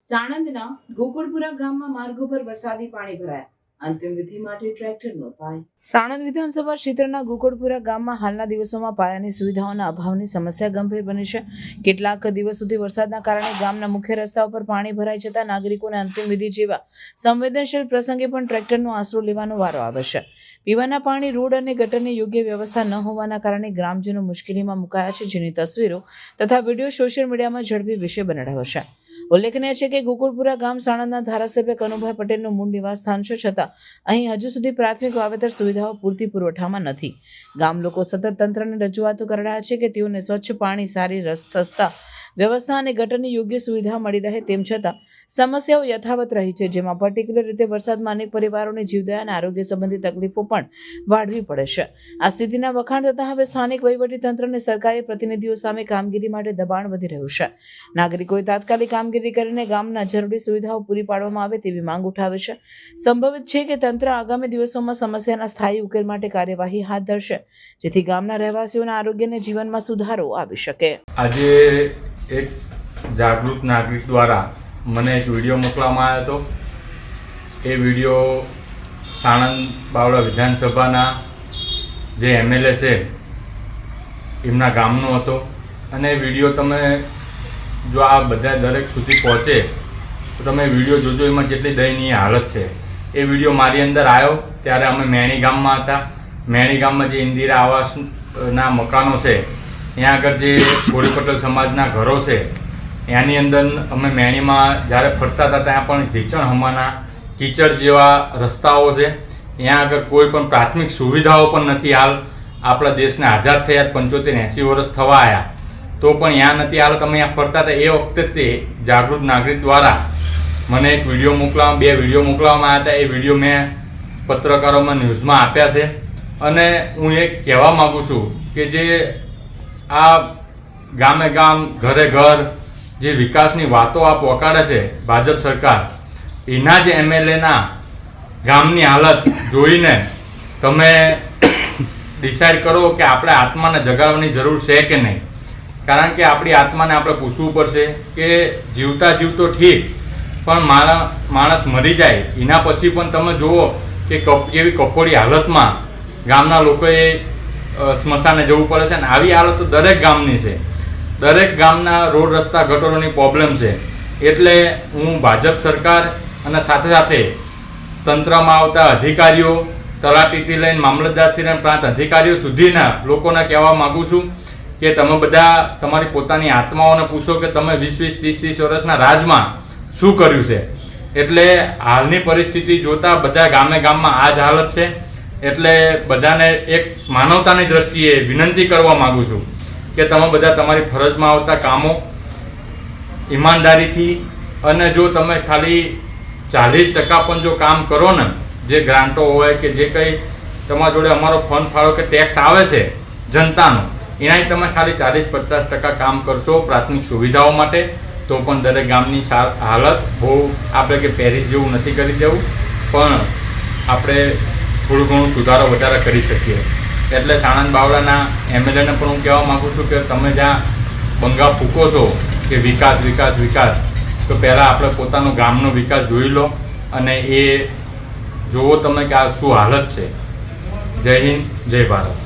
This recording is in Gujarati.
સાણંદના ગોકુળપુરા ગામમાં માર્ગો પર વરસાદી પાણી ભરાયા. અંતિમ વિધિ માટે ટ્રેક્ટરનો પાય. સાણંદ વિધાનસભા ક્ષેત્રના ગોકુળપુરા ગામમાં હાલના દિવસોમાં પાયાની સુવિધાઓના અભાવની સમસ્યા ગંભીર બની છે. કેટલાક દિવસ સુધી વરસાદના કારણે ગામના મુખ્ય રસ્તા ઉપર પાણી ભરાઈ જતા નાગરિકોને અંતિમ વિધિ જેવા સંવેદનશીલ પ્રસંગે પણ ટ્રેક્ટરનો આશરો લેવાનો વારો આવે છે. પીવાના પાણી, રોડ અને ગટરની યોગ્ય વ્યવસ્થા ન હોવાના કારણે ગ્રામજનો મુશ્કેલીમાં મુકાયા છે, જેની તસવીરો તથા વિડીયો સોશિયલ મીડિયામાં ઝડપી વિષય બની રહ્યો છે. ઉલ્લેખનીય છે કે ગોકુળપુરા ગામ સાણંદના ધારાસભ્ય કનુભાઈ પટેલનું મૂળ નિવાસ સ્થાન છે, છતાં અહીં હજુ સુધી પ્રાથમિક વાવેતર સુવિધાઓ પૂરતી પુરવઠામાં નથી. ગામ લોકો સતત તંત્રને રજૂઆતો કરી રહ્યા છે કે તેઓને સ્વચ્છ પાણી, સારી સસ્તા વ્યવસ્થા અને ગટરની યોગ્ય સુવિધા મળી રહે, તેમ છતાં સમસ્યાઓ યથાવત રહી છે, જેમાં પર્ટિક્યુલર રીતે વરસાદમાં અનેક પરિવારોની જીવદયા અને આરોગ્ય સંબંધી તકલીફો પણ વાઢવી પડે છે. આ સ્થિતિના વખાણ થતા હવે સ્થાનિક વહીવટીતંત્ર અને સરકારી પ્રતિનિધિઓ સામે કામગીરી માટે દબાણ વધી રહ્યું છે. નાગરિકોએ તાત્કાલિક કામગીરી કરીને ગામના જરૂરી સુવિધાઓ પૂરી પાડવામાં આવે તેવી માંગ ઉઠાવે છે. સંભવિત છે કે તંત્ર આગામી દિવસોમાં સમસ્યાના સ્થાયી ઉકેલ માટે કાર્યવાહી હાથ ધરશે, જેથી ગામના રહેવાસીઓના આરોગ્ય અને જીવનમાં સુધારો આવી શકે. આજે એક જાગૃત નાગરિક દ્વારા મને એક વિડીયો મોકલવામાં આવ્યો હતો. એ વિડીયો સાણંદ બાવળા વિધાનસભાના જે એમએલએ છે એમના ગામનો હતો. અને એ વિડીયો તમે જો આ બધા દરેક સુધી પહોંચે તો તમે વિડીયો જોજો, એમાં જેટલી દયનીય હાલત છે. એ વિડીયો મારી અંદર આવ્યો ત્યારે અમે મેણી ગામમાં હતા. મેણી ગામમાં જે ઇન્દિરા આવાસના મકાનો છે, ત્યાં આગળ જે ગોરી પટેલ સમાજના ઘરો છે, એની અંદર અમે મેણીમાં જ્યારે ફરતા હતા ત્યાં પણ ઢીચણ હમાના કીચડ જેવા રસ્તાઓ છે. ત્યાં આગળ કોઈ પણ પ્રાથમિક સુવિધાઓ પણ નથી. હાલ આપણા દેશને આઝાદ થયા 75-80 વર્ષ થવા આવ્યા તો પણ ત્યાં નથી. હાલ તમે ત્યાં ફરતા હતા એ વખતે તે જાગૃત નાગરિક દ્વારા મને એક વિડીયો મોકલવામાં, 2 વિડીયો મોકલવામાં આવ્યા હતા. એ વિડીયો મેં પત્રકારોમાં, ન્યૂઝમાં આપ્યા છે. અને હું એ કહેવા માગું છું કે જે આ ગામે ગામ, ઘરે ઘર જે વિકાસની વાતો આ પોકાડે છે ભાજપ સરકાર, એના જ એમએલએના ગામની હાલત જોઈને તમે ડિસાઈડ કરો કે આપણે આત્માને જગાડવાની જરૂર છે કે નહીં. કારણ કે આપણી આત્માને આપણે પૂછવું પડશે કે જીવતા જીવતો ઠીક, પણ માણસ મરી જાય એના પછી પણ તમે જુઓ કે કેવી કફોડી હાલતમાં ગામના લોકોએ સ્મશાને જવું પડે છે. ને આવી હાલત તો દરેક ગામની છે. દરેક ગામના રોડ, રસ્તા, ગટરોની પ્રોબ્લેમ છે. એટલે હું ભાજપ સરકાર અને સાથે સાથે તંત્રમાં આવતા અધિકારીઓ, તલાટીથી લઈને મામલતદારથી લઈને પ્રાંત અધિકારીઓ સુધીના લોકોને કહેવા માગું છું કે તમે બધા તમારી પોતાની આત્માઓને પૂછો કે તમે 20-20, 30-30 વર્ષના રાજમાં શું કર્યું છે. એટલે હાલની પરિસ્થિતિ જોતા બધા ગામે ગામમાં આ જ હાલત છે. એટલે બધાને એક માનવતાની દ્રષ્ટિએ વિનંતી કરવા માગું છું કે તમે બધા તમારી ફરજમાં આવતા કામો ઈમાનદારીથી, અને જો તમે ખાલી 40% પણ જો કામ કરો ને, જે ગ્રાન્ટો હોય કે જે કંઈ તમારા જોડે અમારો ફંડ ફાળો કે ટેક્સ આવે છે જનતાનો, એનાથી તમે ખાલી 40-50% કામ કરશો પ્રાથમિક સુવિધાઓ માટે, તો પણ દરેક ગામની હાલત બહુ આપણે કે પેરિસ જેવું નથી કરી દેવું, પણ આપણે થોડું ઘણું સુધારો વધારે કરી શકીએ. એટલે સાણંદ બાવળાના એમએલએને પણ હું કહેવા માગું છું કે તમે જ્યાં બંગા ફૂંકો છો કે વિકાસ વિકાસ વિકાસ, તો પહેલાં આપણે પોતાનો ગામનો વિકાસ જોઈ લો અને એ જુઓ તમે કે આ શું હાલત છે. જય હિન્દ, જય ભારત.